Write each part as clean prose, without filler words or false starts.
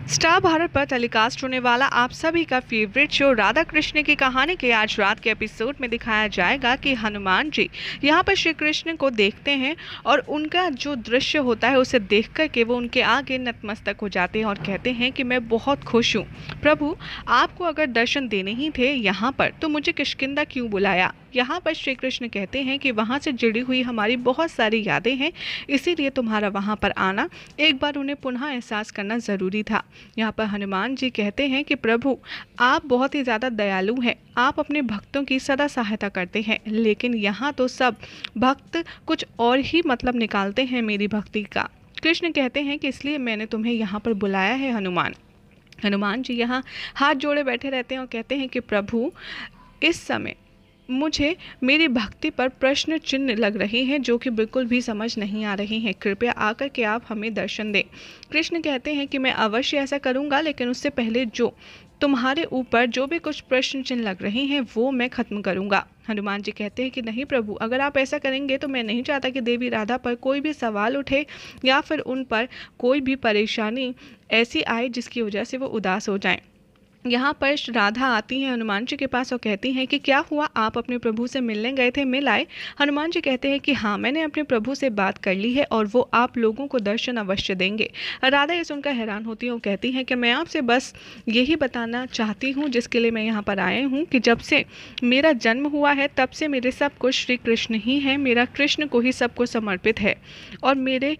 Star Bharat पर telecast होने वाला आप सभी का फेवरेट शो राधा कृष्ण की कहानी के आज रात के एपिसोड में दिखाया जाएगा कि हनुमान जी यहाँ पर श्री कृष्ण को देखते हैं और उनका जो दृश्य होता है उसे देख कर के वो उनके आगे नतमस्तक हो जाते हैं और कहते हैं कि मैं बहुत खुश हूँ प्रभु, आपको अगर दर्शन देने ही थे यहाँ पर तो मुझे किष्किंधा क्यों बुलाया। यहाँ पर श्री कृष्ण कहते हैं कि वहाँ से जुड़ी हुई हमारी बहुत सारी यादें हैं, इसीलिए तुम्हारा वहाँ पर आना एक बार उन्हें पुनः एहसास करना ज़रूरी था। यहाँ पर हनुमान जी कहते हैं कि प्रभु, आप बहुत ही ज़्यादा दयालु हैं, आप अपने भक्तों की सदा सहायता करते हैं, लेकिन यहाँ तो सब भक्त कुछ और ही मतलब निकालते हैं मेरी भक्ति का। कृष्ण कहते हैं कि इसलिए मैंने तुम्हें यहाँ पर बुलाया है हनुमान। हनुमान जी यहाँ हाथ जोड़े बैठे रहते हैं और कहते हैं कि प्रभु, इस समय मुझे मेरी भक्ति पर प्रश्न चिन्ह लग रहे हैं जो कि बिल्कुल भी समझ नहीं आ रहे हैं, कृपया आकर के आप हमें दर्शन दें। कृष्ण कहते हैं कि मैं अवश्य ऐसा करूंगा, लेकिन उससे पहले जो तुम्हारे ऊपर जो भी कुछ प्रश्न चिन्ह लग रहे हैं वो मैं खत्म करूंगा। हनुमान जी कहते हैं कि नहीं प्रभु, अगर आप ऐसा करेंगे तो मैं नहीं चाहता कि देवी राधा पर कोई भी सवाल उठे या फिर उन पर कोई भी परेशानी ऐसी आए जिसकी वजह से वो उदास हो जाएं। यहाँ पर राधा आती हैं हनुमान जी के पास और कहती हैं कि क्या हुआ, आप अपने प्रभु से मिलने गए थे, मिल आए। हनुमान जी कहते हैं कि हाँ, मैंने अपने प्रभु से बात कर ली है और वो आप लोगों को दर्शन अवश्य देंगे। राधा ये सुनकर हैरान होती है और कहती हैं कि मैं आपसे बस यही बताना चाहती हूँ जिसके लिए मैं यहाँ पर आए हूँ कि जब से मेरा जन्म हुआ है तब से मेरे सब कुछ श्री कृष्ण ही हैं, मेरा कृष्ण को ही सब कुछ समर्पित है और मेरे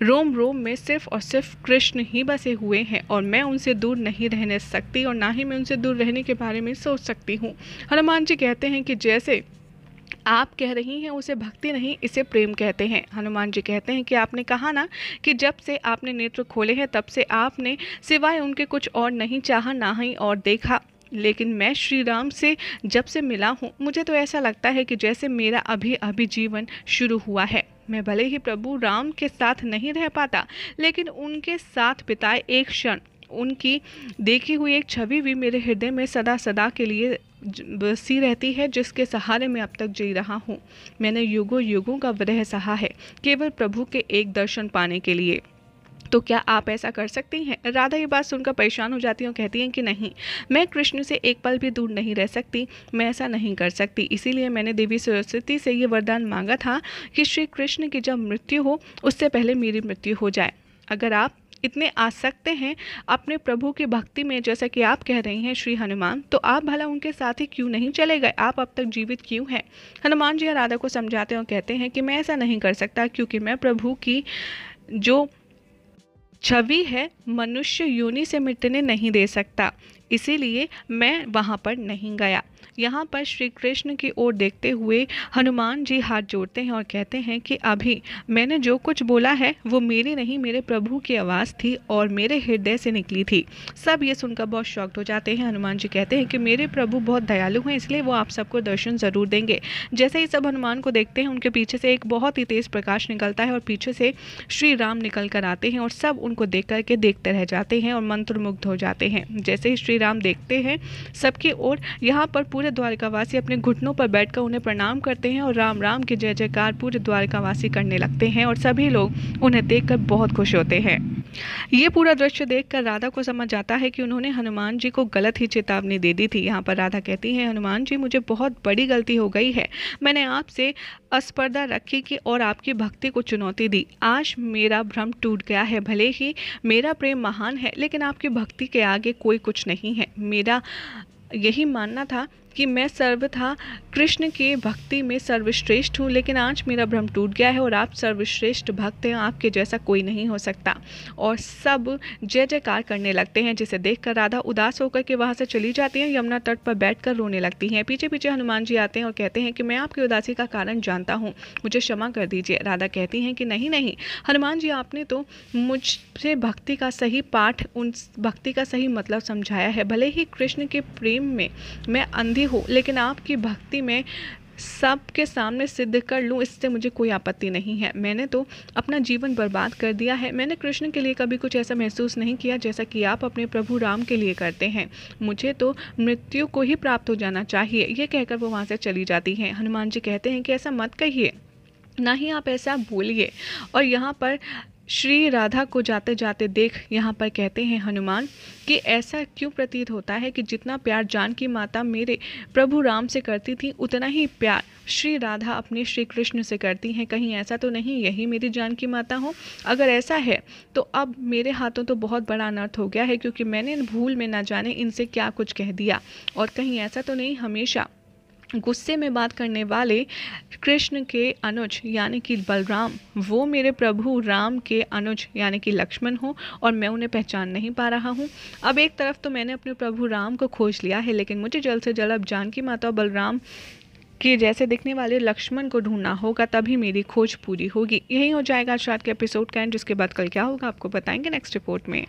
रोम रोम में सिर्फ और सिर्फ कृष्ण ही बसे हुए हैं और मैं उनसे दूर नहीं रहने सकती और ना ही मैं उनसे दूर रहने के बारे में सोच सकती हूँ। हनुमान जी कहते हैं कि जैसे आप कह रही हैं उसे भक्ति नहीं, इसे प्रेम कहते हैं। हनुमान जी कहते हैं कि आपने कहा ना कि जब से आपने नेत्र खोले हैं तब से आपने सिवाय उनके कुछ और नहीं चाहा, ना ही और देखा, लेकिन मैं श्री राम से जब से मिला हूँ मुझे तो ऐसा लगता है कि जैसे मेरा अभी अभी जीवन शुरू हुआ है। मैं भले ही प्रभु राम के साथ नहीं रह पाता, लेकिन उनके साथ बिताए एक क्षण, उनकी देखी हुई एक छवि भी मेरे हृदय में सदा सदा के लिए बसी रहती है, जिसके सहारे मैं अब तक जी रहा हूँ। मैंने युगों युगों का विरह सहा है केवल प्रभु के एक दर्शन पाने के लिए। तो क्या आप ऐसा कर सकती हैं। राधा ये बात सुनकर परेशान हो जाती हैं और कहती हैं कि नहीं, मैं कृष्ण से एक पल भी दूर नहीं रह सकती, मैं ऐसा नहीं कर सकती। इसीलिए मैंने देवी सरस्वती से ये वरदान मांगा था कि श्री कृष्ण की जब मृत्यु हो उससे पहले मेरी मृत्यु हो जाए। अगर आप इतने आसक्त हैं अपने प्रभु की भक्ति में जैसा कि आप कह रही हैं श्री हनुमान, तो आप भला उनके साथ ही क्यों नहीं चले गए, आप अब तक जीवित क्यों हैं। हनुमान जी राधा को समझाते हैं और कहते हैं कि मैं ऐसा नहीं कर सकता, क्योंकि मैं प्रभु की जो छवि है मनुष्य योनि से मिटने नहीं दे सकता, इसीलिए मैं वहाँ पर नहीं गया। यहाँ पर श्री कृष्ण की ओर देखते हुए हनुमान जी हाथ जोड़ते हैं और कहते हैं कि अभी मैंने जो कुछ बोला है वो मेरी नहीं, मेरे प्रभु की आवाज़ थी और मेरे हृदय से निकली थी। सब ये सुनकर बहुत शॉक्ड हो जाते हैं। हनुमान जी कहते हैं कि मेरे प्रभु बहुत दयालु हैं, इसलिए वो आप सबको दर्शन ज़रूर देंगे। जैसे ही सब हनुमान को देखते हैं उनके पीछे से एक बहुत ही तेज़ प्रकाश निकलता है और पीछे से श्री राम निकल कर आते हैं और सब उनको देख करके देखते रह जाते हैं और मंत्रमुग्ध हो जाते हैं। जैसे ही श्री राम देखते हैं सबकी ओर, यहाँ पर पूरे द्वारकावासी अपने घुटनों पर बैठकर उन्हें प्रणाम करते हैं और राम राम की जय जयकार पूरे द्वारकावासी करने लगते हैं और सभी लोग उन्हें देखकर बहुत खुश होते हैं। ये पूरा दृश्य देखकर राधा को समझ आता है कि उन्होंने हनुमान जी को गलत ही चेतावनी दे दी थी। यहाँ पर राधा कहती है, हनुमान जी मुझे बहुत बड़ी गलती हो गई है, मैंने आपसे अस्पर्धा रखी कि और आपकी भक्ति को चुनौती दी। आज मेरा भ्रम टूट गया है, भले ही मेरा प्रेम महान है लेकिन आपकी भक्ति के आगे कोई कुछ नहीं है। मेरा यही मानना था कि मैं सर्वथा कृष्ण के भक्ति में सर्वश्रेष्ठ हूँ, लेकिन आज मेरा भ्रम टूट गया है और आप सर्वश्रेष्ठ भक्त हैं, आपके जैसा कोई नहीं हो सकता। और सब जय जयकार करने लगते हैं, जिसे देखकर राधा उदास होकर के वहाँ से चली जाती हैं, यमुना तट पर बैठकर रोने लगती हैं। पीछे पीछे हनुमान जी आते हैं और कहते हैं कि मैं आपकी उदासी का कारण जानता हूँ, मुझे क्षमा कर दीजिए। राधा कहती हैं कि नहीं नहीं हनुमान जी, आपने तो मुझसे भक्ति का सही पाठ, उन भक्ति का सही मतलब समझाया है। भले ही कृष्ण के प्रेम में मैं अंधी हूँ, लेकिन आपकी भक्ति में सबके सामने सिद्ध कर लूँ, इससे मुझे कोई आपत्ति नहीं है। मैंने तो अपना जीवन बर्बाद कर दिया है। मैंने कृष्ण के लिए कभी कुछ ऐसा महसूस नहीं किया जैसा कि आप अपने प्रभु राम के लिए करते हैं। मुझे तो मृत्यु को ही प्राप्त हो जाना चाहिए। ये कहकर वो वहाँ से चली जाती हैं। हनुमान जी कहते हैं कि ऐसा मत कहिए, ना ही आप ऐसा बोलिए। और यहाँ पर श्री राधा को जाते जाते देख यहाँ पर कहते हैं हनुमान कि ऐसा क्यों प्रतीत होता है कि जितना प्यार जानकी माता मेरे प्रभु राम से करती थी, उतना ही प्यार श्री राधा अपने श्री कृष्ण से करती हैं। कहीं ऐसा तो नहीं यही मेरी जानकी माता हो? अगर ऐसा है तो अब मेरे हाथों तो बहुत बड़ा अनर्थ हो गया है, क्योंकि मैंने भूल में ना जाने इनसे क्या कुछ कह दिया। और कहीं ऐसा तो नहीं हमेशा गुस्से में बात करने वाले कृष्ण के अनुज यानी कि बलराम, वो मेरे प्रभु राम के अनुज यानी कि लक्ष्मण हो और मैं उन्हें पहचान नहीं पा रहा हूँ। अब एक तरफ तो मैंने अपने प्रभु राम को खोज लिया है, लेकिन मुझे जल्द से जल्द अब जानकी माता और बलराम के जैसे दिखने वाले लक्ष्मण को ढूंढना होगा, तभी मेरी खोज पूरी होगी। यही हो जाएगा आज रात के एपिसोड का एंड, जिसके बाद कल क्या होगा आपको बताएंगे नेक्स्ट रिपोर्ट में।